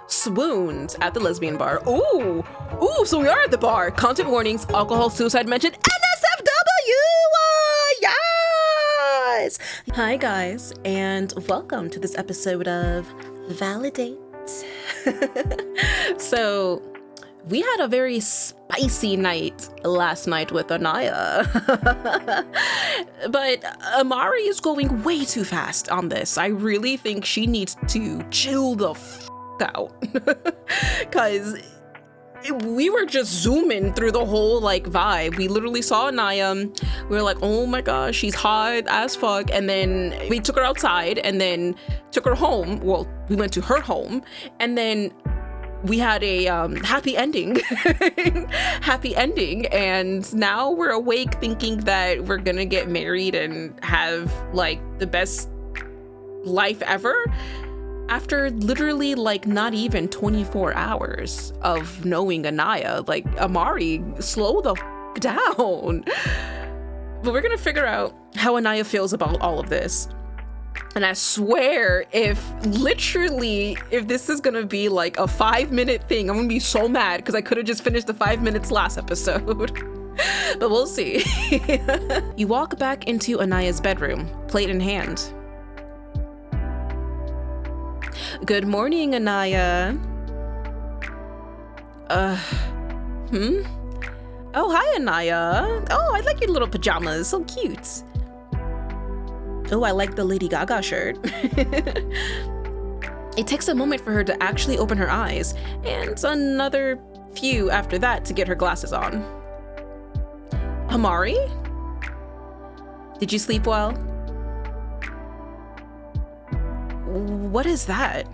Swooned at the lesbian bar. Ooh, so we are at the bar. Content warnings, alcohol, suicide mentioned, NSFW! Yes! Hi guys, and welcome to this episode of ValiDate. So, we had a very spicy night last night with Anaya. But Amari is going way too fast on this. I really think she needs to chill the out. Because we were just zooming through the whole vibe. We literally saw Anaya. We were like, oh my gosh, she's hot as fuck. And then we took her outside and then took her home. Well, we went to her home and then we had a happy ending. Happy ending. And now we're awake thinking that we're gonna get married and have the best life ever. After literally not even 24 hours of knowing Anaya. Amari, slow the down. But we're gonna figure out how Anaya feels about all of this. And I swear, if this is gonna be a 5-minute thing, I'm gonna be so mad because I could have just finished the 5 minutes last episode. But we'll see. You walk back into Anaya's bedroom, plate in hand. Good morning, Anaya. Oh, hi, Anaya. Oh, I like your little pajamas. So cute. Oh, I like the Lady Gaga shirt. It takes a moment for her to actually open her eyes, and another few after that to get her glasses on. Amari? Did you sleep well? What is that?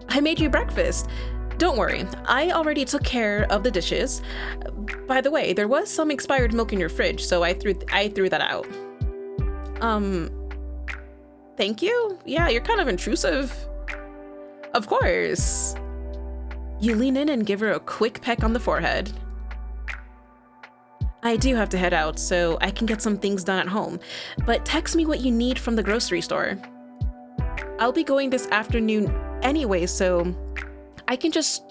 I made you breakfast. Don't worry, I already took care of the dishes. By the way, there was some expired milk in your fridge, so I threw that out. Thank you? Yeah, you're kind of intrusive. Of course. You lean in and give her a quick peck on the forehead. I do have to head out, so I can get some things done at home, but text me what you need from the grocery store. I'll be going this afternoon anyway, so I can just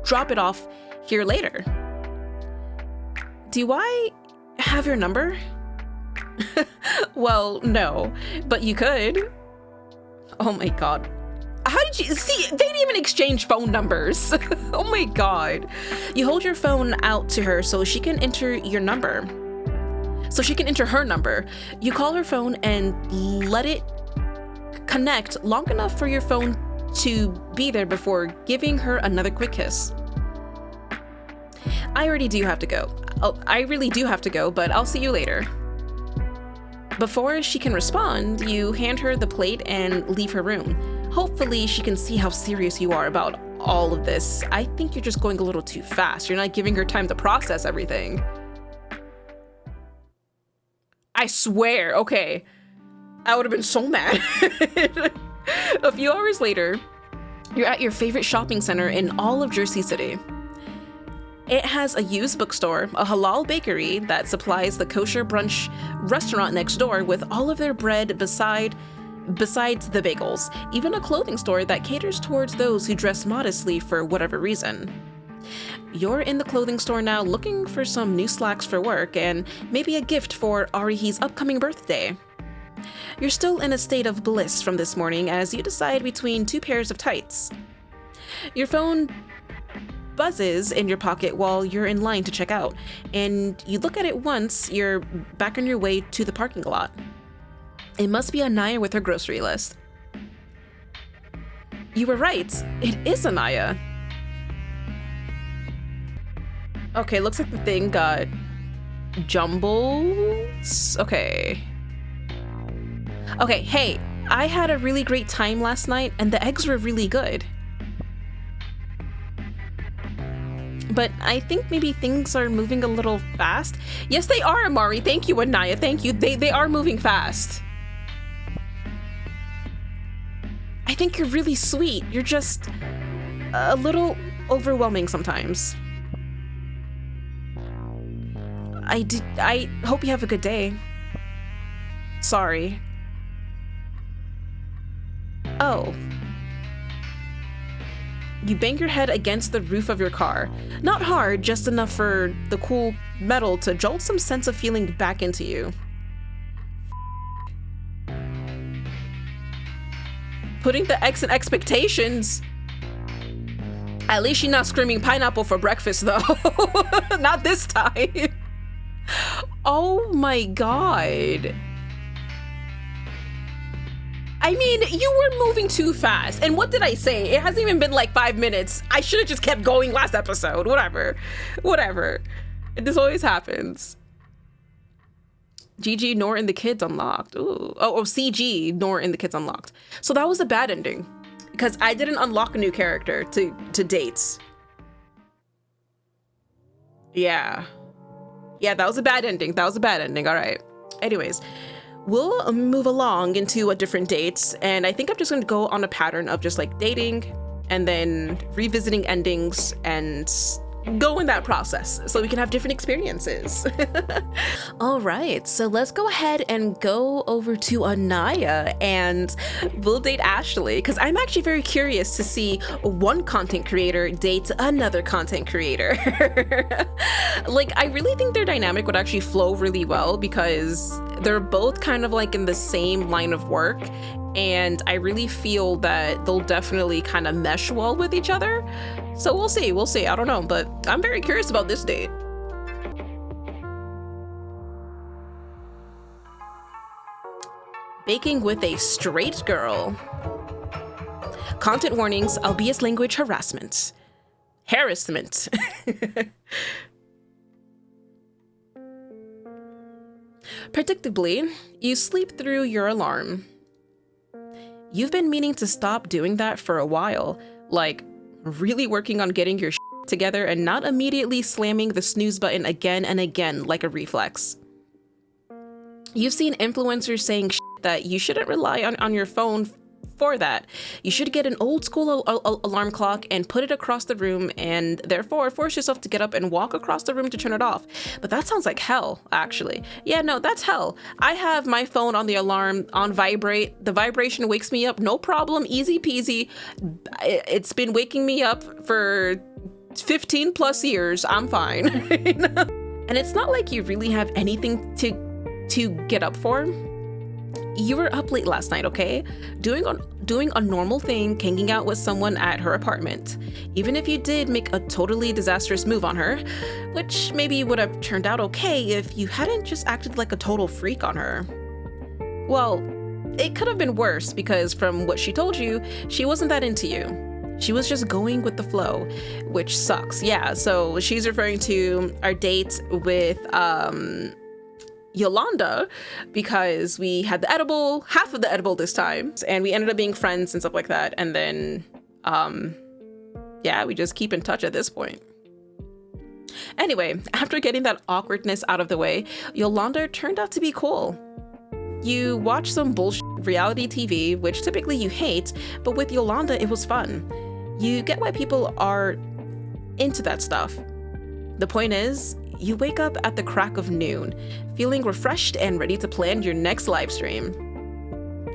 drop it off here later. Do I have your number? Well, no, but you could. Oh my god. How did you see? They didn't even exchange phone numbers. Oh my god. You hold your phone out to her so she can enter your number. So she can enter her number. You call her phone and let it connect long enough for your phone to be there before giving her another quick kiss. I really do have to go, but I'll see you later. Before she can respond, you hand her the plate and leave her room. Hopefully she can see how serious you are about all of this. I think you're just going a little too fast. You're not giving her time to process everything. I swear, okay. I would have been so mad. A few hours later, you're at your favorite shopping center in all of Jersey City. It has a used bookstore, a halal bakery that supplies the kosher brunch restaurant next door with all of their bread besides the bagels, even a clothing store that caters towards those who dress modestly for whatever reason. You're in the clothing store now looking for some new slacks for work and maybe a gift for Arihi's upcoming birthday. You're still in a state of bliss from this morning as you decide between two pairs of tights. Your phone buzzes in your pocket while you're in line to check out, and you look at it once, you're back on your way to the parking lot. It must be Anaya with her grocery list. You were right, it is Anaya. Okay, looks like the thing got jumbled. Okay, hey, I had a really great time last night and the eggs were really good. But I think maybe things are moving a little fast. Yes, they are, Amari. Thank you, Anaya. Thank you. They are moving fast. I think you're really sweet. You're just a little overwhelming sometimes. I hope you have a good day. Sorry. Oh. You bang your head against the roof of your car. Not hard, just enough for the cool metal to jolt some sense of feeling back into you. Putting the X in expectations. At least she's not screaming pineapple for breakfast though. Not this time. Oh my god. I mean, you were moving too fast. And what did I say? It hasn't even been like 5 minutes. I should have just kept going last episode. Whatever. This always happens. GG, nor in the kids unlocked. Ooh. Oh, CG, nor in the kids unlocked. So that was a bad ending because I didn't unlock a new character to dates. Yeah, that was a bad ending. All right. Anyways, we'll move along into a different dates. And I think I'm just going to go on a pattern of just like dating and then revisiting endings and go in that process so we can have different experiences. All right, so let's go ahead and go over to Anaya and we'll date Ashlie because I'm actually very curious to see one content creator date another content creator. Like, I really think their dynamic would actually flow really well because they're both kind of like in the same line of work, and I really feel that they'll definitely kind of mesh well with each other. So we'll see. I don't know, but I'm very curious about this date. Baking with a straight girl. Content warnings, albeit language harassment. Harassment. Predictably, you sleep through your alarm. You've been meaning to stop doing that for a while, like really working on getting your shit together and not immediately slamming the snooze button again and again like a reflex. You've seen influencers saying shit that you shouldn't rely on your phone for that. You should get an old school alarm clock and put it across the room and therefore force yourself to get up and walk across the room to turn it off. But that sounds like hell, actually. Yeah, no, that's hell. I have my phone on the alarm on vibrate. The vibration wakes me up, no problem, easy peasy. It's been waking me up for 15 plus years. I'm fine. And it's not like you really have anything to get up for. You were up late last night, okay? Doing a normal thing, hanging out with someone at her apartment. Even if you did make a totally disastrous move on her, which maybe would have turned out okay if you hadn't just acted like a total freak on her. Well, it could have been worse because from what she told you, she wasn't that into you. She was just going with the flow, which sucks. Yeah, so she's referring to our date with Yolanda because we had the edible, half of the edible this time, and we ended up being friends and stuff like that. And then, yeah, we just keep in touch at this point. Anyway, after getting that awkwardness out of the way, Yolanda turned out to be cool. You watch some bullshit reality TV, which typically you hate, but with Yolanda, it was fun. You get why people are into that stuff. The point is, you wake up at the crack of noon, feeling refreshed and ready to plan your next live stream.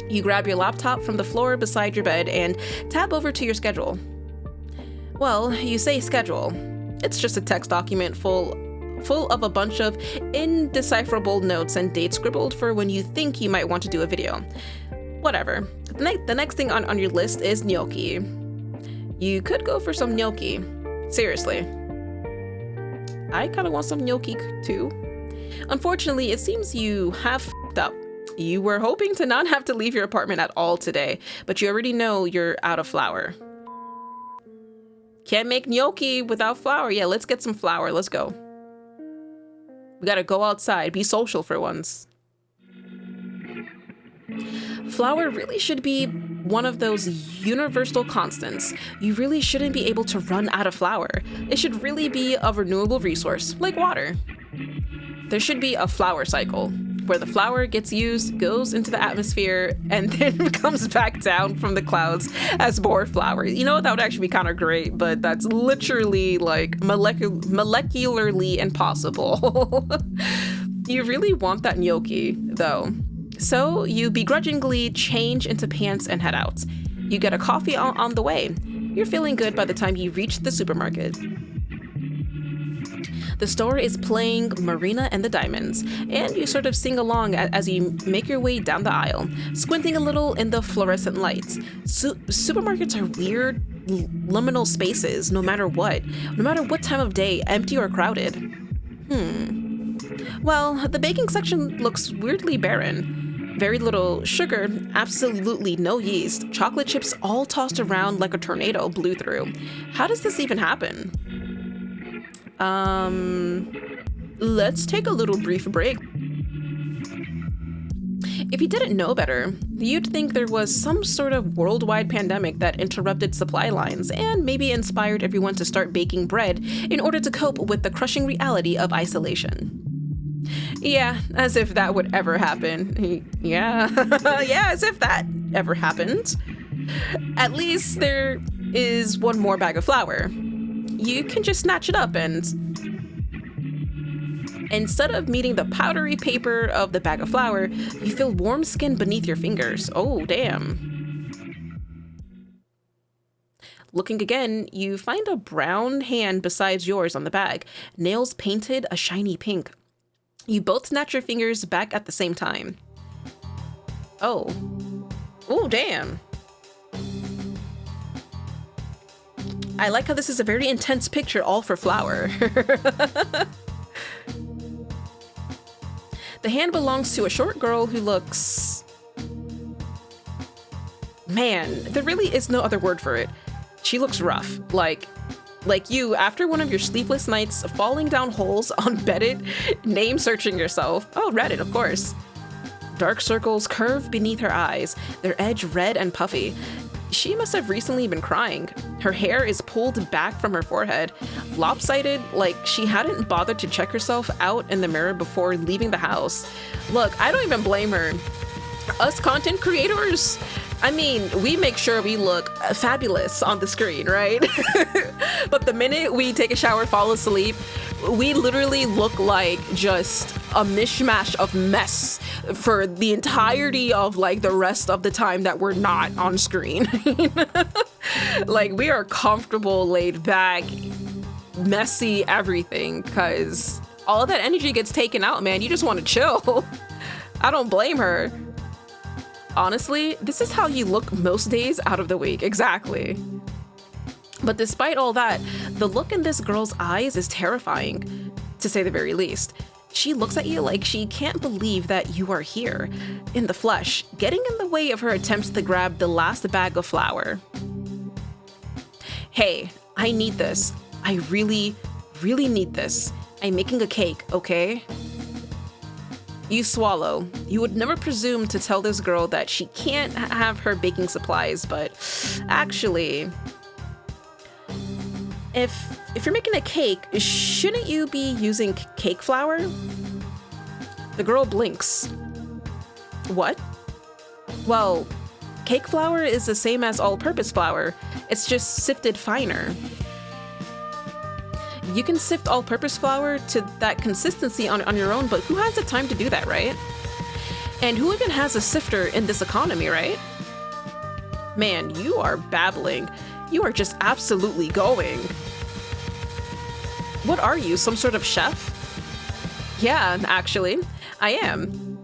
You grab your laptop from the floor beside your bed and tab over to your schedule. Well, you say schedule. It's just a text document full of a bunch of indecipherable notes and dates scribbled for when you think you might want to do a video. Whatever. The next thing on your list is gnocchi. You could go for some gnocchi. Seriously. I kind of want some gnocchi too. Unfortunately, it seems you have f***ed up. You were hoping to not have to leave your apartment at all today, but you already know you're out of flour. Can't make gnocchi without flour. Yeah, let's get some flour. Let's go. We gotta go outside, be social for once. Flour really should be one of those universal constants. You really shouldn't be able to run out of flour. It should really be a renewable resource, like water. There should be a flour cycle, where the flour gets used, goes into the atmosphere, and then comes back down from the clouds as more flour. You know, that would actually be kind of great, but that's literally like molecularly impossible. You really want that gnocchi, though. So you begrudgingly change into pants and head out. You get a coffee on the way. You're feeling good by the time you reach the supermarket. The store is playing Marina and the Diamonds, and you sort of sing along as you make your way down the aisle, squinting a little in the fluorescent lights. Supermarkets are weird, liminal spaces, no matter what time of day, empty or crowded. Well, the baking section looks weirdly barren. Very little sugar, absolutely no yeast, chocolate chips all tossed around like a tornado blew through. How does this even happen? Let's take a little brief break. If you didn't know better, you'd think there was some sort of worldwide pandemic that interrupted supply lines and maybe inspired everyone to start baking bread in order to cope with the crushing reality of isolation. Yeah, as if that would ever happen. Yeah, yeah, as if that ever happened. At least there is one more bag of flour. You can just snatch it up and instead of meeting the powdery paper of the bag of flour, you feel warm skin beneath your fingers. Oh, damn. Looking again, you find a brown hand besides yours on the bag, nails painted a shiny pink. You both snatch your fingers back at the same time. Oh. Oh, damn. I like how this is a very intense picture, all for flour. The hand belongs to a short girl who looks... Man, there really is no other word for it. She looks rough, like you after one of your sleepless nights, falling down holes on Reddit, name searching yourself. Oh, Reddit, of course. Dark circles curve beneath her eyes, their edge red and puffy. She must have recently been crying. Her hair is pulled back from her forehead, lopsided, like she hadn't bothered to check herself out in the mirror before leaving the house. Look, I don't even blame her. Us content creators, I mean, we make sure we look fabulous on the screen, right? But the minute we take a shower, fall asleep, we literally look like just a mishmash of mess for the entirety of like the rest of the time that we're not on screen. Like we are comfortable, laid back, messy, everything, because all of that energy gets taken out, man. You just want to chill. I don't blame her. Honestly, this is how you look most days out of the week. Exactly. But despite all that, the look in this girl's eyes is terrifying, to say the very least. She looks at you like she can't believe that you are here, in the flesh, getting in the way of her attempts to grab the last bag of flour. Hey, I need this. I really, really need this. I'm making a cake, okay? You swallow. You would never presume to tell this girl that she can't have her baking supplies, but actually, if you're making a cake, shouldn't you be using cake flour? The girl blinks. What? Well, cake flour is the same as all-purpose flour. It's just sifted finer. You can sift all-purpose flour to that consistency on your own, but who has the time to do that, right? And who even has a sifter in this economy, right? Man, you are babbling. You are just absolutely going. What are you, some sort of chef? Yeah, actually, I am.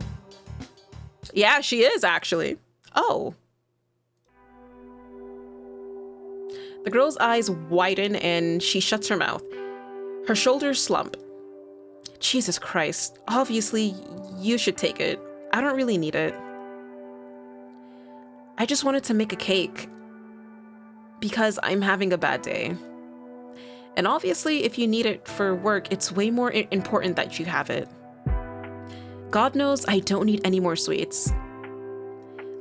Yeah, she is, actually. Oh. The girl's eyes widen and she shuts her mouth. Her shoulders slump. Jesus Christ, obviously you should take it. I don't really need it. I just wanted to make a cake because I'm having a bad day. And obviously if you need it for work, it's way more important that you have it. God knows I don't need any more sweets.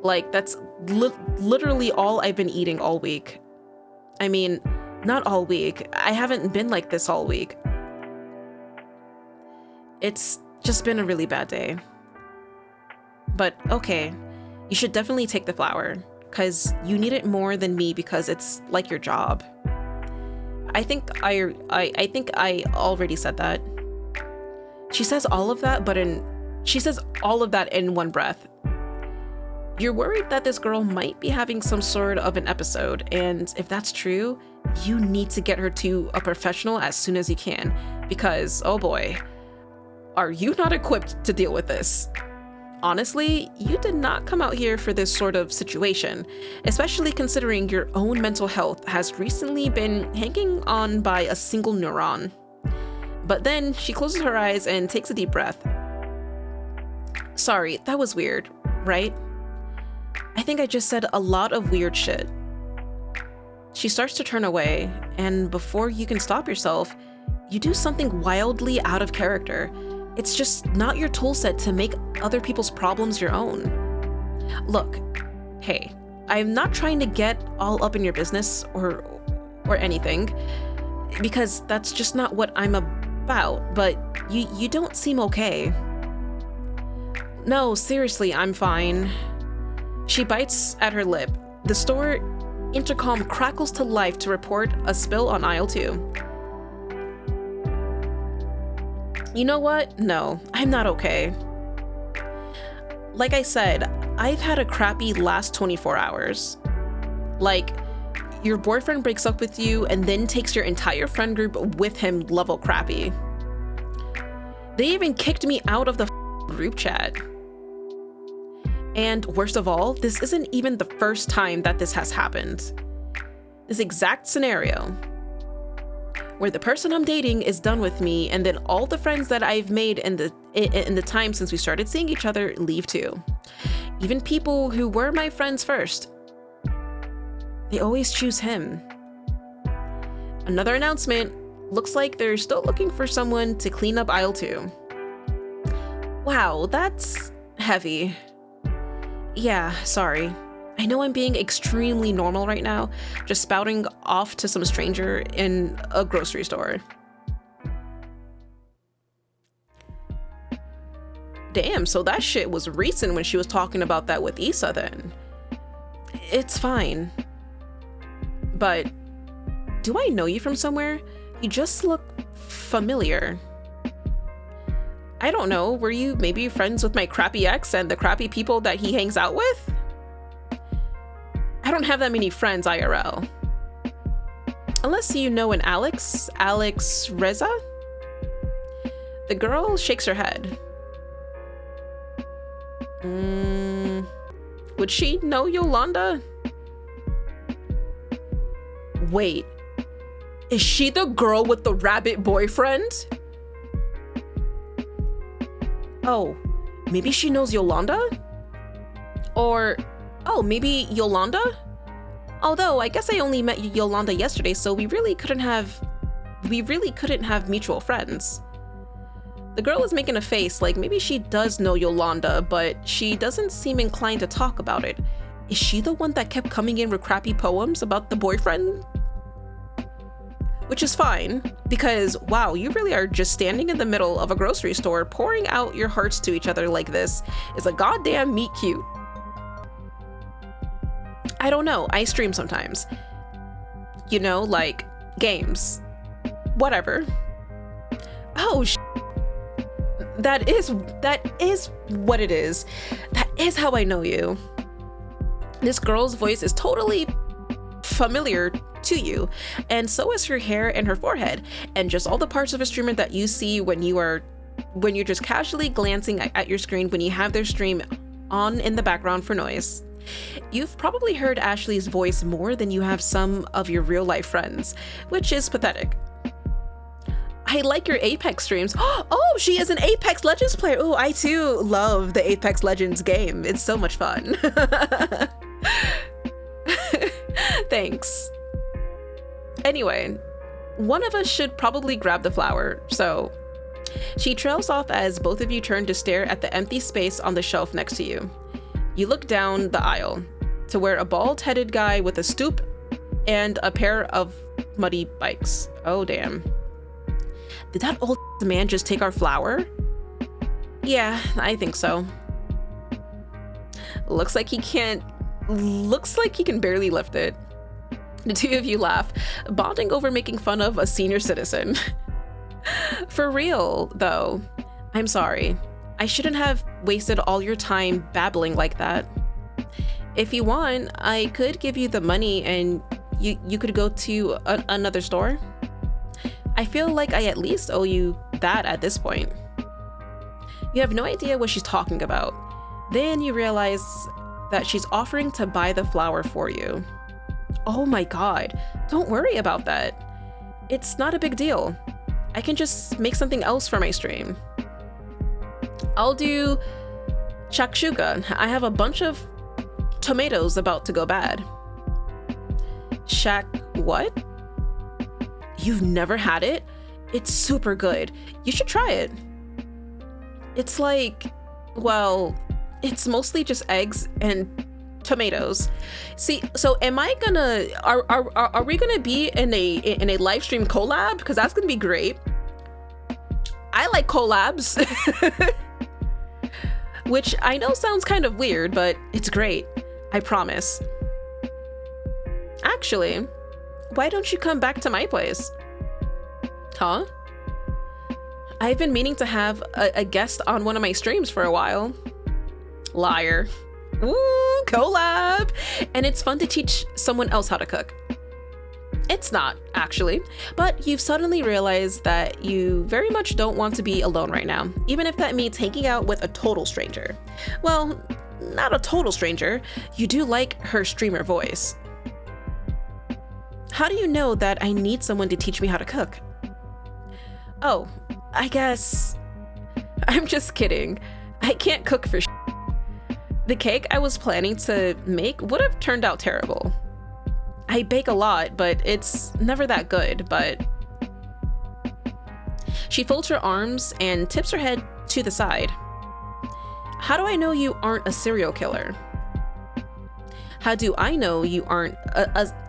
Like that's literally all I've been eating all week. I mean, not all week. I haven't been like this all week. It's just been a really bad day. But okay, you should definitely take the flour, because you need it more than me because it's like your job. I think I already said that. She says all of that in one breath. You're worried that this girl might be having some sort of an episode, and if that's true, you need to get her to a professional as soon as you can, because, oh boy, are you not equipped to deal with this? Honestly, you did not come out here for this sort of situation, especially considering your own mental health has recently been hanging on by a single neuron. But then she closes her eyes and takes a deep breath. Sorry, that was weird, right? I think I just said a lot of weird shit. She starts to turn away, and before you can stop yourself, you do something wildly out of character. It's just not your toolset to make other people's problems your own. Look, hey, I'm not trying to get all up in your business or anything, because that's just not what I'm about, but you don't seem okay. No, seriously, I'm fine. She bites at her lip. The store intercom crackles to life to report a spill on aisle 2. You know what? No, I'm not okay. Like I said, I've had a crappy last 24 hours. Like, your boyfriend breaks up with you and then takes your entire friend group with him level crappy. They even kicked me out of the group chat. And worst of all, this isn't even the first time that this has happened. This exact scenario, where the person I'm dating is done with me, and then all the friends that I've made in the time since we started seeing each other leave too. Even people who were my friends first. They always choose him. Another announcement. Looks like they're still looking for someone to clean up aisle 2. Wow, that's heavy. Yeah, sorry. I know I'm being extremely normal right now, just spouting off to some stranger in a grocery store. Damn, so that shit was recent when she was talking about that with Issa then. It's fine. But do I know you from somewhere? You just look familiar. I don't know, were you maybe friends with my crappy ex and the crappy people that he hangs out with? I don't have that many friends IRL. Unless you know an Alex Reza? The girl shakes her head. Would she know Yolanda? Wait, is she the girl with the rabbit boyfriend? Oh, maybe she knows Yolanda? Or, oh, maybe Yolanda? Although, I guess I only met Yolanda yesterday, so we really couldn't have mutual friends. The girl is making a face like maybe she does know Yolanda, but she doesn't seem inclined to talk about it. Is she the one that kept coming in with crappy poems about the boyfriend? Which is fine, because wow, you really are just standing in the middle of a grocery store pouring out your hearts to each other like this is a goddamn meet cute. I don't know, I stream sometimes. You know, like games. Whatever. Oh, that is what it is. That is how I know you. This girl's voice is totally familiar to you, and so is her hair and her forehead, and just all the parts of a streamer that you see when you're just casually glancing at your screen when you have their stream on in the background for noise. You've probably heard Ashley's voice more than you have some of your real life friends, which is pathetic. I like your Apex streams. Oh, she is an Apex Legends player. Oh, I too love the Apex Legends game. It's so much fun. Thanks. Anyway, one of us should probably grab the flower, so she trails off as both of you turn to stare at the empty space on the shelf next to you. You look down the aisle to where a bald-headed guy with a stoop and a pair of muddy bikes. Oh, damn. Did that old man just take our flower? Yeah, I think so. Looks like he can barely lift it. The two of you laugh, bonding over making fun of a senior citizen. For real, though, I'm sorry. I shouldn't have wasted all your time babbling like that. If you want, I could give you the money and you could go to another store. I feel like I at least owe you that at this point. You have no idea what she's talking about. Then you realize that she's offering to buy the flower for you. Oh my god, don't worry about that. It's not a big deal. I can just make something else for my stream. I'll do shakshuka. I have a bunch of tomatoes about to go bad. What? You've never had it? It's super good. You should try it. It's like, well, it's mostly just eggs and tomatoes. See, so am I gonna, are we gonna be in a live stream collab? Because that's gonna be great. I like collabs. Which I know sounds kind of weird, but it's great. I promise. Actually, why don't you come back to my place? Huh? I've been meaning to have a guest on one of my streams for a while. Liar. Ooh, collab! And it's fun to teach someone else how to cook. It's not, actually, but you've suddenly realized that you very much don't want to be alone right now, even if that means hanging out with a total stranger. Well, not a total stranger. You do like her streamer voice. How do you know that I need someone to teach me how to cook? Oh, I guess... I'm just kidding. I can't cook for The cake I was planning to make would have turned out terrible. I bake a lot, but it's never that good, but... She folds her arms and tips her head to the side. How do I know you aren't a serial killer? How do I know you aren't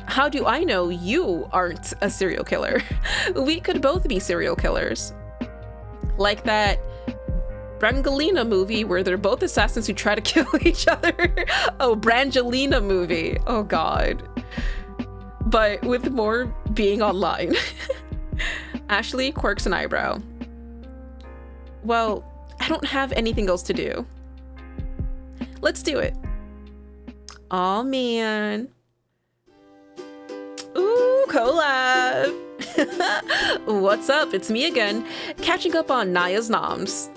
how do I know you aren't a serial killer? We could both be serial killers. Like that Brangelina movie where they're both assassins who try to kill each other. Oh, Brangelina movie. Oh god. But with more being online. Ashlie quirks an eyebrow. Well, I don't have anything else to do. Let's do it. Aw, man. Ooh, collab. What's up? It's me again, catching up on Naya's noms.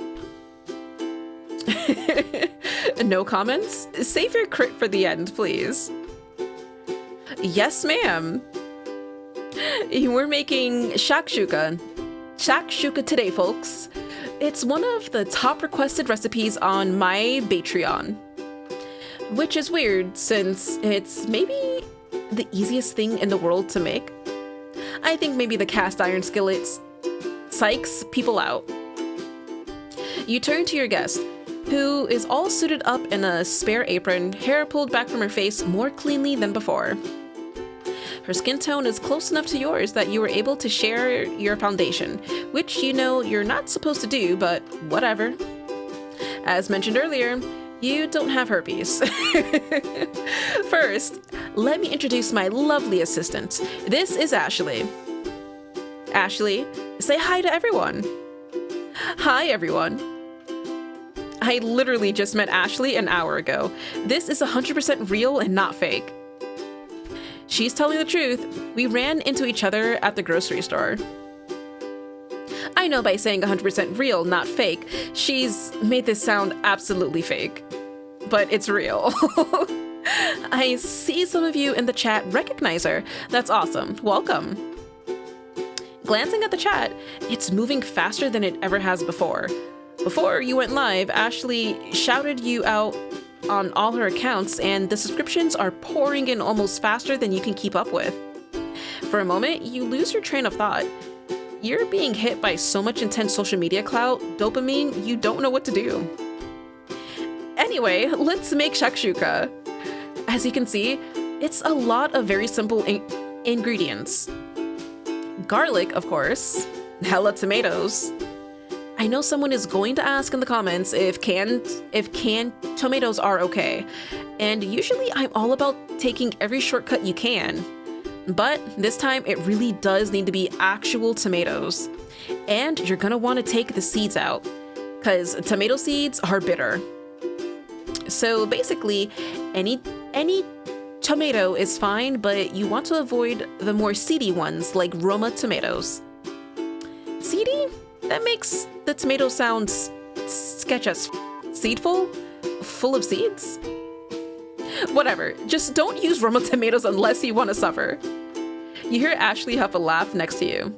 No comments? Save your crit for the end, please. Yes, ma'am. We're making shakshuka. Shakshuka today, folks. It's one of the top requested recipes on my Patreon. Which is weird, since it's maybe the easiest thing in the world to make. I think maybe the cast iron skillets psychs people out. You turn to your guest, who is all suited up in a spare apron, hair pulled back from her face more cleanly than before. Her skin tone is close enough to yours that you were able to share your foundation, which you know you're not supposed to do, but whatever. As mentioned earlier, you don't have herpes. First, let me introduce my lovely assistant. This is Ashlie. Ashlie, say hi to everyone. Hi, everyone. I literally just met Ashlie an hour ago. This is 100% real and not fake. She's telling the truth. We ran into each other at the grocery store. I know by saying 100% real, not fake, she's made this sound absolutely fake. But it's real. I see some of you in the chat recognize her. That's awesome. Welcome. Glancing at the chat, it's moving faster than it ever has before. Before you went live, Ashlie shouted you out on all her accounts, and the subscriptions are pouring in almost faster than you can keep up with. For a moment, you lose your train of thought. You're being hit by so much intense social media clout, dopamine, you don't know what to do. Anyway, let's make shakshuka. As you can see, it's a lot of very simple ingredients. Garlic, of course, hella tomatoes. I know someone is going to ask in the comments if canned tomatoes are okay, and usually I'm all about taking every shortcut you can. But this time it really does need to be actual tomatoes. And you're gonna want to take the seeds out, because tomato seeds are bitter. So basically, any Any tomato is fine, but you want to avoid the more seedy ones like Roma tomatoes. Seedy? That makes the tomato sound sketch as seedful? Full of seeds? Whatever, just don't use Roma tomatoes unless you want to suffer. You hear Ashlie huff a laugh next to you.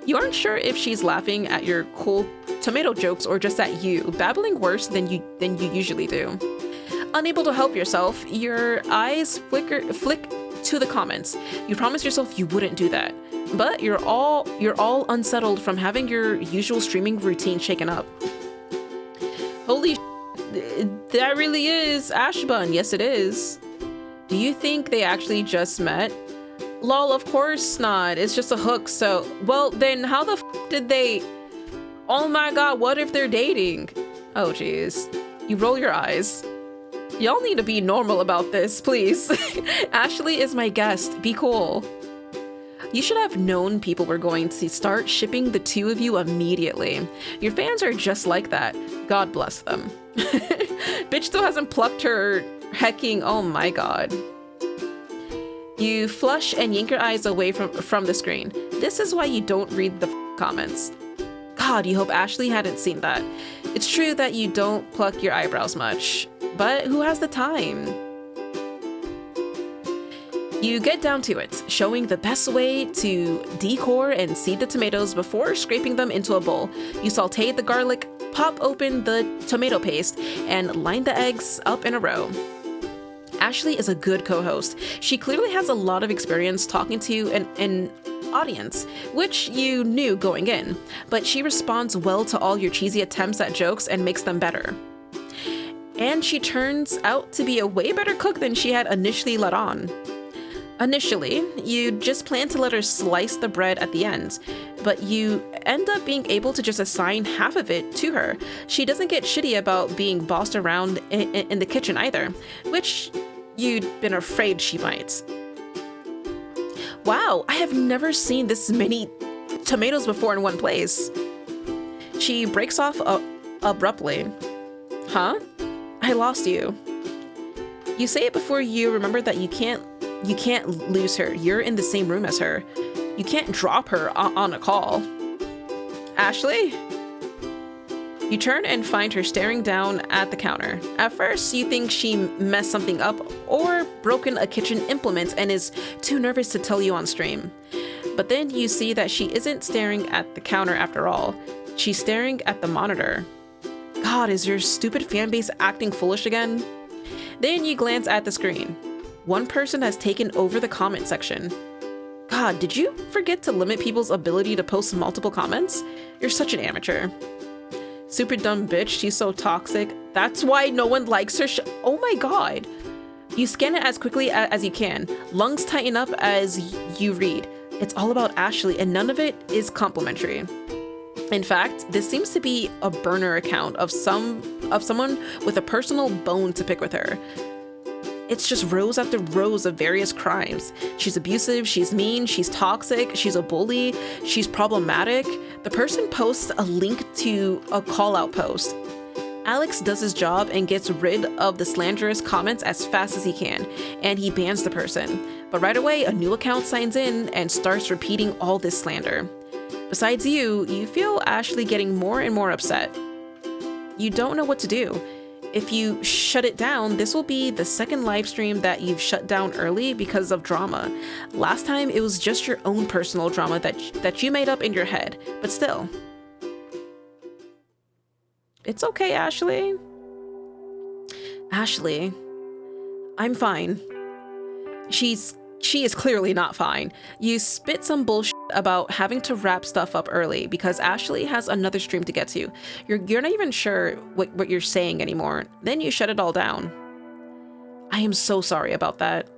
You aren't sure if she's laughing at your cool tomato jokes or just at you, babbling worse than you usually do. Unable to help yourself, your eyes flick to the comments. You promised yourself you wouldn't do that, but you're all unsettled from having your usual streaming routine shaken up. Holy that really is Ashbun. Yes, it is. Do you think they actually just met? Lol, of course not. It's just a hook, so... Well, then how the f did they... Oh my god, what if they're dating? Oh, jeez. You roll your eyes. Y'all need to be normal about this, please. Ashlie is my guest. Be cool. You should have known people were going to start shipping the two of you immediately. Your fans are just like that. God bless them. Bitch still hasn't plucked her hecking... Oh my god. You flush and yank your eyes away from the screen. This is why you don't read the comments. God, you hope Ashlie hadn't seen that. It's true that you don't pluck your eyebrows much, but who has the time? You get down to it, showing the best way to decore and seed the tomatoes before scraping them into a bowl. You saute the garlic, pop open the tomato paste, and line the eggs up in a row. Ashlie is a good co-host. She clearly has a lot of experience talking to an audience, which you knew going in, but she responds well to all your cheesy attempts at jokes and makes them better. And she turns out to be a way better cook than she had initially let on. Initially, you just planned to let her slice the bread at the end, but you end up being able to just assign half of it to her. She doesn't get shitty about being bossed around in the kitchen either, which you'd been afraid she might. Wow, I have never seen this many tomatoes before in one place. She breaks off abruptly. Huh? I lost you. You say it before you remember that you can't lose her. You're in the same room as her. You can't drop her on a call. Ashlie? You turn and find her staring down at the counter. At first, you think she messed something up or broken a kitchen implement and is too nervous to tell you on stream. But then you see that she isn't staring at the counter after all. She's staring at the monitor. God, is your stupid fanbase acting foolish again? Then you glance at the screen. One person has taken over the comment section. God, did you forget to limit people's ability to post multiple comments? You're such an amateur. Super dumb bitch, she's so toxic. That's why no one likes her oh my god. You scan it as quickly as you can. Lungs tighten up as you read. It's all about Ashlie and none of it is complimentary. In fact, this seems to be a burner account of someone with a personal bone to pick with her. It's just rows after rows of various crimes. She's abusive, she's mean, she's toxic, she's a bully, she's problematic. The person posts a link to a call-out post. Alex does his job and gets rid of the slanderous comments as fast as he can, and he bans the person. But right away, a new account signs in and starts repeating all this slander. Besides you feel Ashlie getting more and more upset. You don't know what to do. If you shut it down, this will be the second live stream that you've shut down early because of drama. Last time, it was just your own personal drama that you made up in your head, but still. It's okay, Ashlie. Ashlie, I'm fine. She is clearly not fine. You spit some bullshit about having to wrap stuff up early because Ashlie has another stream to get to. You're not even sure what you're saying anymore. Then you shut it all down. I am so sorry about that.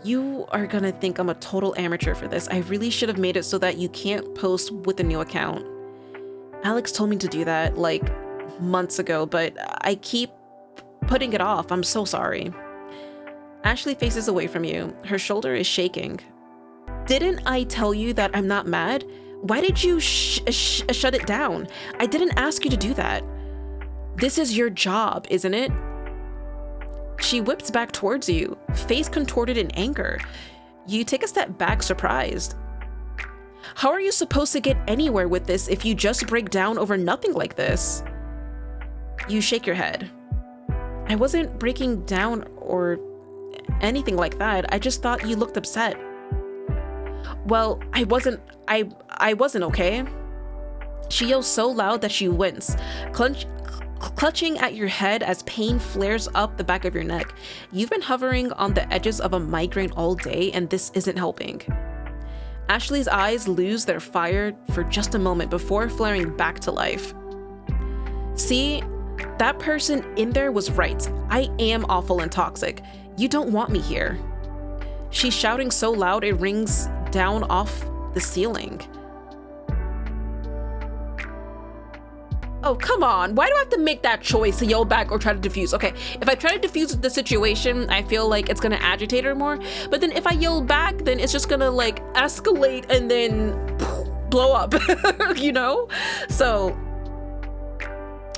You are gonna think I'm a total amateur for this. I really should have made it so that you can't post with a new account. Alex told me to do that like months ago, but I keep putting it off. I'm so sorry. Ashlie faces away from you. Her shoulder is shaking. Didn't I tell you that I'm not mad? Why did you shut it down? I didn't ask you to do that. This is your job, isn't it? She whips back towards you, face contorted in anger. You take a step back, surprised. How are you supposed to get anywhere with this if you just break down over nothing like this? You shake your head. I wasn't breaking down or anything like that. I just thought you looked upset. Well, I wasn't, okay? She yells so loud that you wince, clutching at your head as pain flares up the back of your neck. You've been hovering on the edges of a migraine all day, and this isn't helping. Ashley's eyes lose their fire for just a moment before flaring back to life. See, that person in there was right. I am awful and toxic. You don't want me here. She's shouting so loud it rings down off the ceiling. Oh, come on. Why do I have to make that choice to yell back or try to defuse? Okay, if I try to defuse the situation, I feel like it's gonna agitate her more. But then if I yell back, then it's just gonna like escalate and then blow up, you know? So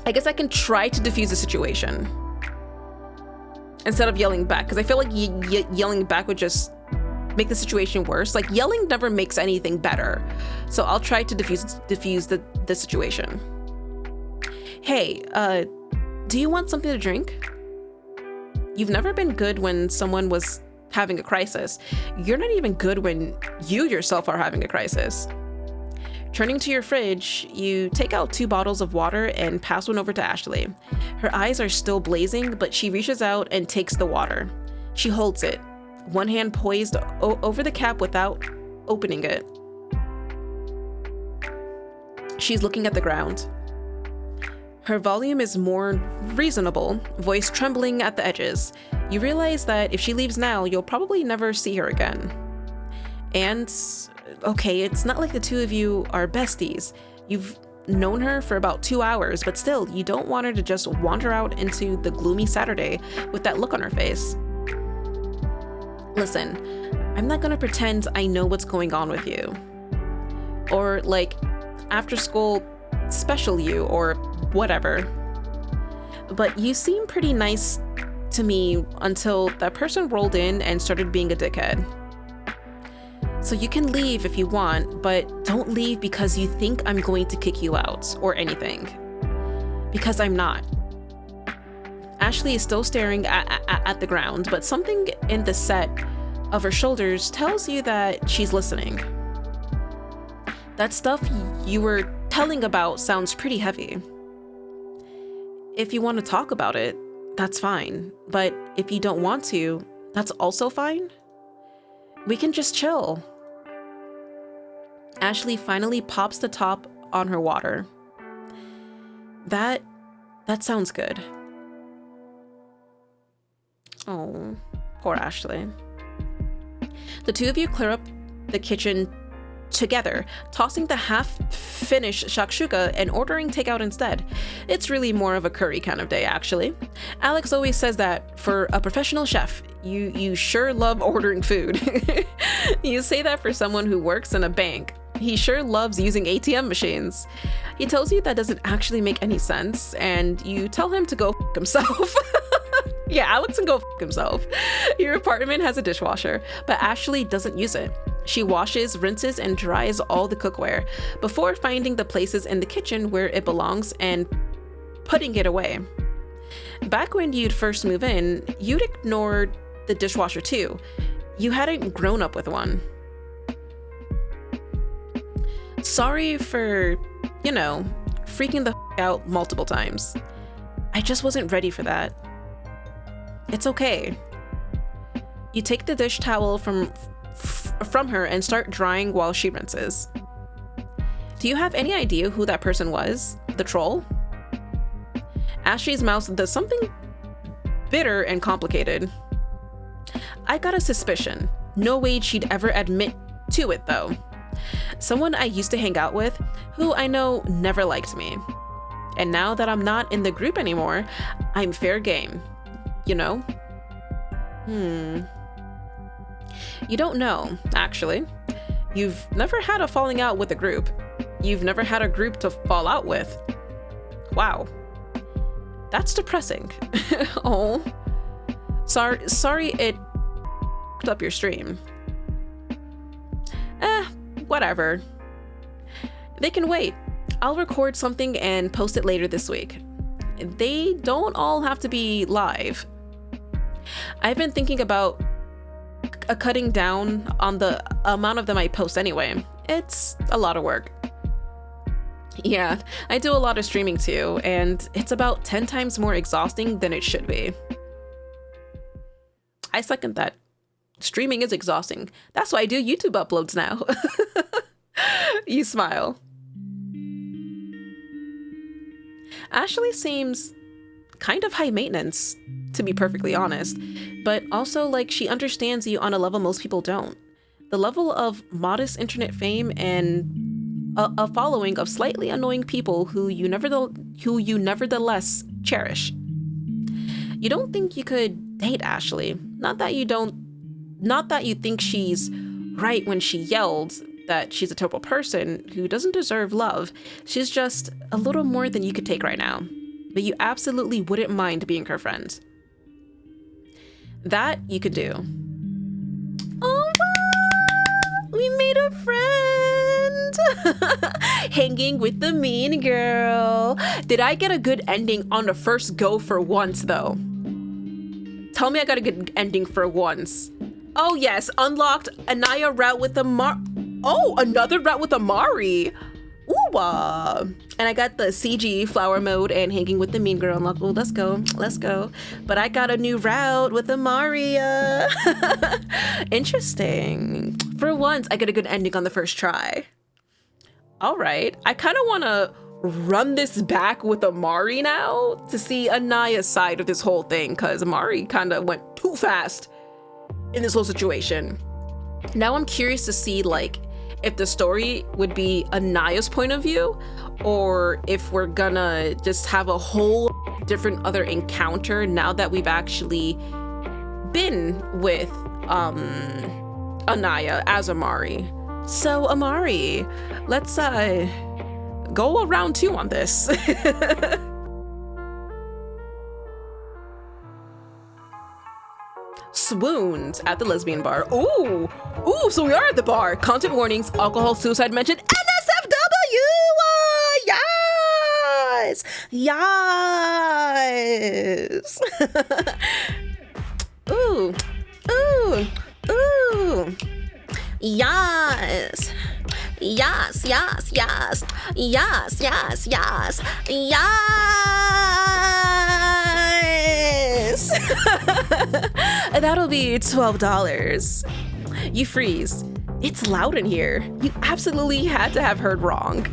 I guess I can try to defuse the situation instead of yelling back, because I feel like yelling back would just make the situation worse. Like, yelling never makes anything better. So I'll try to defuse the situation. Hey, do you want something to drink? You've never been good when someone was having a crisis. You're not even good when you yourself are having a crisis. Turning to your fridge, you take out 2 bottles of water and pass one over to Ashley. Her eyes are still blazing, but she reaches out and takes the water. She holds it, one hand poised over the cap without opening it. She's looking at the ground. Her volume is more reasonable, voice trembling at the edges. You realize that if she leaves now, you'll probably never see her again. And, okay, it's not like the two of you are besties. You've known her for about 2 hours, but still, you don't want her to just wander out into the gloomy Saturday with that look on her face. Listen, I'm not gonna pretend I know what's going on with you. Or, like, after school special you, or whatever. But you seem pretty nice to me until that person rolled in and started being a dickhead. So you can leave if you want, but don't leave because you think I'm going to kick you out or anything. Because I'm not. Ashley is still staring at the ground, but something in the set of her shoulders tells you that she's listening. That stuff you were telling about sounds pretty heavy. If you want to talk about it, that's fine. But if you don't want to, that's also fine. We can just chill. Ashley finally pops the top on her water. That sounds good. Oh, poor Ashley. The two of you clear up the kitchen together, tossing the half-finished shakshuka and ordering takeout instead. It's really more of a curry kind of day, actually. Alex always says that for a professional chef, you sure love ordering food. You say that for someone who works in a bank. He sure loves using ATM machines. He tells you that doesn't actually make any sense, and you tell him to go f*** himself. Yeah, Alex can go f*** himself. Your apartment has a dishwasher, but Ashley doesn't use it. She washes, rinses, and dries all the cookware before finding the places in the kitchen where it belongs and putting it away. Back when you'd first move in, you'd ignored the dishwasher too. You hadn't grown up with one. Sorry for, freaking the out multiple times. I just wasn't ready for that. It's okay. You take the dish towel from her and start drying while she rinses. Do you have any idea who that person was? The troll? Ashley's mouth does something bitter and complicated. I got a suspicion. No way she'd ever admit to it though. Someone I used to hang out with, who I know never liked me. And now that I'm not in the group anymore, I'm fair game. You know? You don't know, actually. You've never had a falling out with a group. You've never had a group to fall out with. Wow. That's depressing. Oh. Sorry it f***ed up your stream. Whatever. They can wait. I'll record something and post it later this week. They don't all have to be live. I've been thinking about cutting down on the amount of them I post anyway. It's a lot of work. Yeah, I do a lot of streaming too, and it's about 10 times more exhausting than it should be. I second that. Streaming is exhausting. That's why I do YouTube uploads now. You smile. Ashlie seems kind of high maintenance, to be perfectly honest, but also like she understands you on a level most people don't. The level of modest internet fame and a following of slightly annoying people who you nevertheless cherish. You don't think you could date Ashlie. Not that you think she's right when she yelled that she's a terrible person who doesn't deserve love. She's just a little more than you could take right now. But you absolutely wouldn't mind being her friend. That you could do. Oh, we made a friend! Hanging with the mean girl. Did I get a good ending on the first go for once, though? Tell me I got a good ending for once. Oh yes, unlocked Anaya route with another route with Amari. Ooh, and I got the CG flower mode and hanging with the mean girl unlocked. Well, let's go. But I got a new route with Amari. Interesting. For once, I get a good ending on the first try. All right, I kind of want to run this back with Amari now to see Anaya's side of this whole thing, because Amari kind of went too fast in this whole situation. Now I'm curious to see like if the story would be Anaya's point of view, or if we're gonna just have a whole different other encounter now that we've actually been with Anaya as Amari. So Amari, let's go around 2 on this. Swooned at the lesbian bar. Ooh, so we are at the bar. Content warnings, alcohol, suicide mentioned, NSFW! Yes! Ooh. Yes! That'll be $12. You freeze. It's loud in here. You absolutely had to have heard wrong.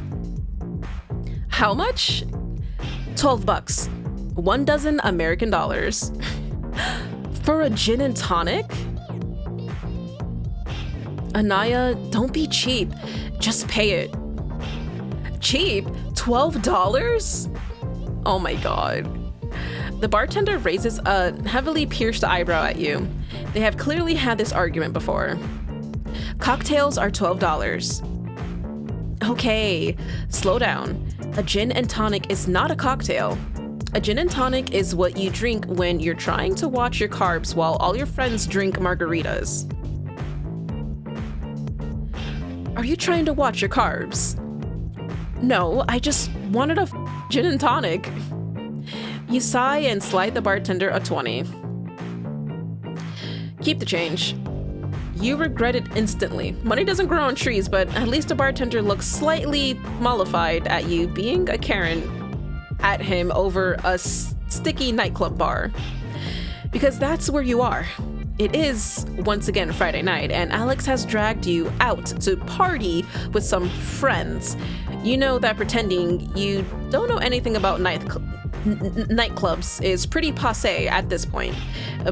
How much? $12. 1 dozen American dollars. For a gin and tonic? Anaya, don't be cheap. Just pay it. Cheap? $12? Oh my god. The bartender raises a heavily pierced eyebrow at you. They have clearly had this argument before. Cocktails are $12. Okay, slow down. A gin and tonic is not a cocktail. A gin and tonic is what you drink when you're trying to watch your carbs while all your friends drink margaritas. Are you trying to watch your carbs? No, I just wanted a gin and tonic. You sigh and slide the bartender a 20. Keep the change. You regret it instantly. Money doesn't grow on trees, but at least the bartender looks slightly mollified at you being a Karen at him over a sticky nightclub bar. Because that's where you are. It is, once again, Friday night, and Alex has dragged you out to party with some friends. You know that pretending you don't know anything about nightclubs is pretty passé at this point,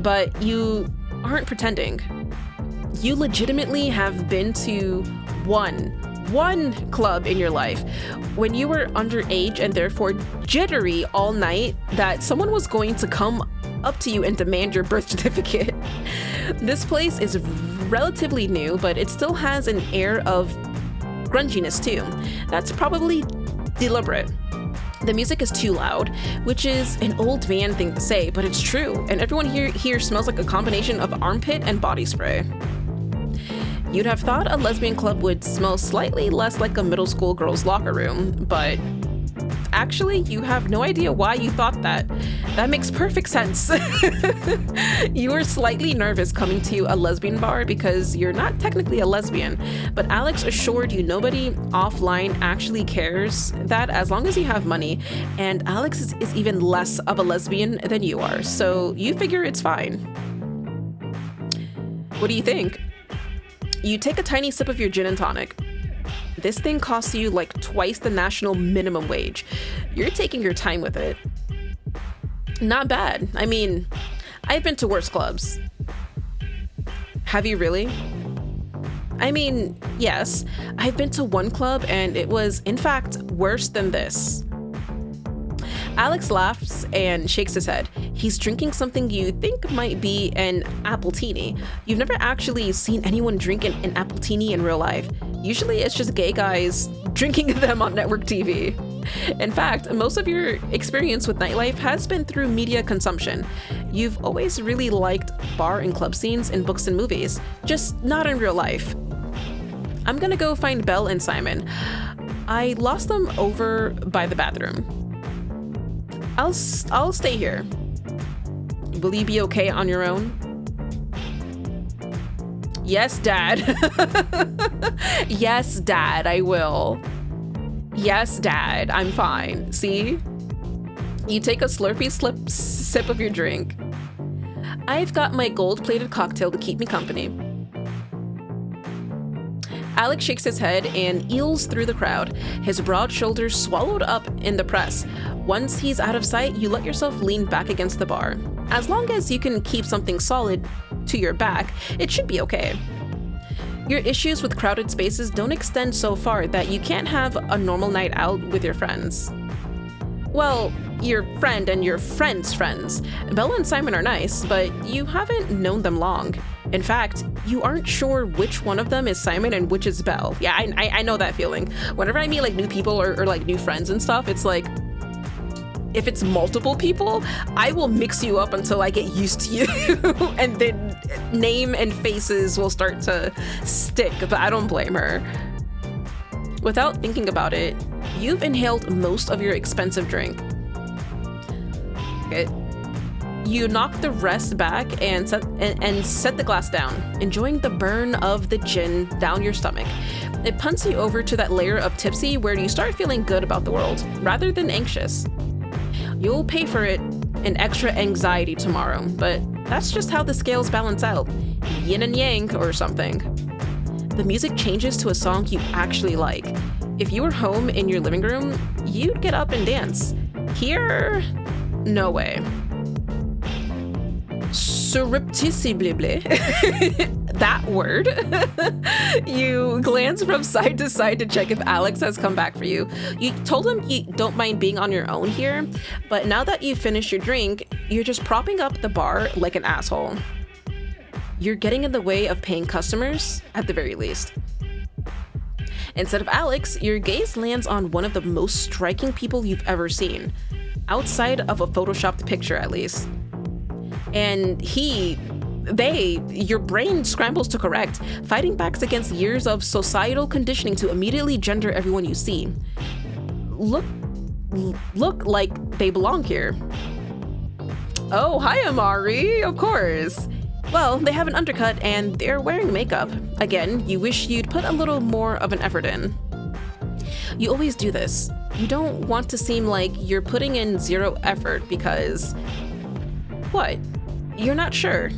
but you aren't pretending. You legitimately have been to one club in your life when you were underage and therefore jittery all night that someone was going to come up to you and demand your birth certificate. This place is relatively new, but it still has an air of grunginess too. That's probably deliberate. The music is too loud, which is an old man thing to say, but it's true, and everyone here smells like a combination of armpit and body spray. You'd have thought a lesbian club would smell slightly less like a middle school girl's locker room, but actually, you have no idea why you thought that. That makes perfect sense. You were slightly nervous coming to a lesbian bar because you're not technically a lesbian, but Alex assured you nobody offline actually cares that as long as you have money, and Alex is even less of a lesbian than you are, so you figure it's fine. What do you think? You take a tiny sip of your gin and tonic. This thing costs you like twice the national minimum wage. You're taking your time with it. Not bad. I mean, I've been to worse clubs. Have you really? I mean, yes. I've been to one club and it was, in fact, worse than this. Alex laughs and shakes his head. He's drinking something you think might be an appletini. You've never actually seen anyone drink an appletini in real life. Usually it's just gay guys drinking them on network TV. In fact, most of your experience with nightlife has been through media consumption. You've always really liked bar and club scenes in books and movies, just not in real life. I'm gonna go find Belle and Simon. I lost them over by the bathroom. I'll stay here. Will you be okay on your own? Yes, Dad. Yes, Dad, I will. Yes, Dad, I'm fine. See? You take a slurpy sip of your drink. I've got my gold-plated cocktail to keep me company. Alex shakes his head and eels through the crowd, his broad shoulders swallowed up in the press. Once he's out of sight, you let yourself lean back against the bar. As long as you can keep something solid to your back, it should be okay. Your issues with crowded spaces don't extend so far that you can't have a normal night out with your friends. Well, your friend and your friend's friends. Bella and Simon are nice, but you haven't known them long. In fact, you aren't sure which one of them is Simon and which is Belle. Yeah, I know that feeling. Whenever I meet like new people or like new friends and stuff, it's like, if it's multiple people, I will mix you up until I get used to you. And then name and faces will start to stick, but I don't blame her. Without thinking about it, you've inhaled most of your expensive drink. Okay. You knock the rest back and set the glass down, enjoying the burn of the gin down your stomach. It punts you over to that layer of tipsy where you start feeling good about the world, rather than anxious. You'll pay for it in extra anxiety tomorrow, but that's just how the scales balance out. Yin and yang or something. The music changes to a song you actually like. If you were home in your living room, you'd get up and dance. Here, no way. Surreptitiously, that word. You glance from side to side to check if Alex has come back for you. You told him you don't mind being on your own here, but now that you've finished your drink, you're just propping up the bar like an asshole. You're getting in the way of paying customers, at the very least. Instead of Alex, your gaze lands on one of the most striking people you've ever seen, outside of a photoshopped picture at least. And your brain scrambles to correct, fighting back against years of societal conditioning to immediately gender everyone you see. Look like they belong here. Oh, hi, Amari, of course. Well, they have an undercut and they're wearing makeup. Again, you wish you'd put a little more of an effort in. You always do this. You don't want to seem like you're putting in zero effort because... What? You're not sure.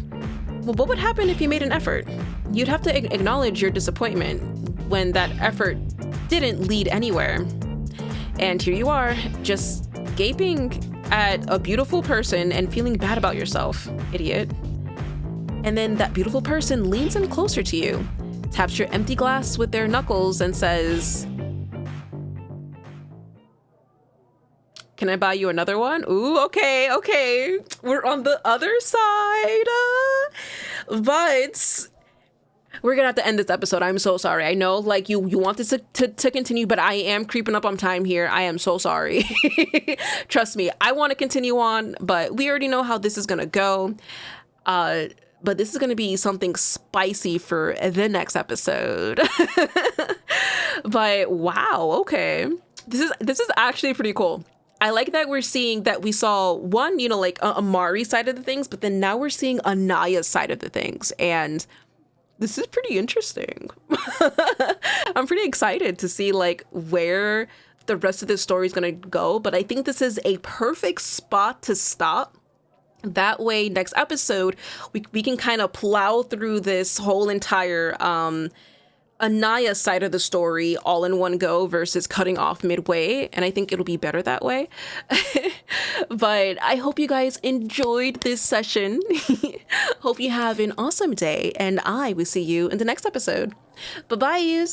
Well, what would happen if you made an effort? You'd have to acknowledge your disappointment when that effort didn't lead anywhere. And here you are, just gaping at a beautiful person and feeling bad about yourself, idiot. And then that beautiful person leans in closer to you, taps your empty glass with their knuckles and says, "Can I buy you another one?" Ooh, okay. We're on the other side. But We're gonna have to end this episode. I'm so sorry. I know, like, you want this to continue, but I am creeping up on time here. I am so sorry. Trust me, I want to continue on, but we already know how this is gonna go. But this is gonna be something spicy for the next episode. But wow, okay. This is actually pretty cool. I like that we're seeing that we saw one, you know, like Amari's side of the things, but then now we're seeing Anaya's side of the things, and this is pretty interesting. I'm pretty excited to see like where the rest of this story is going to go, but I think this is a perfect spot to stop. That way, next episode, we can kind of plow through this whole entire Anaya side of the story all in one go versus cutting off midway, and I think it'll be better that way. But I hope you guys enjoyed this session. Hope you have an awesome day, and I will see you in the next episode. Bye-bye.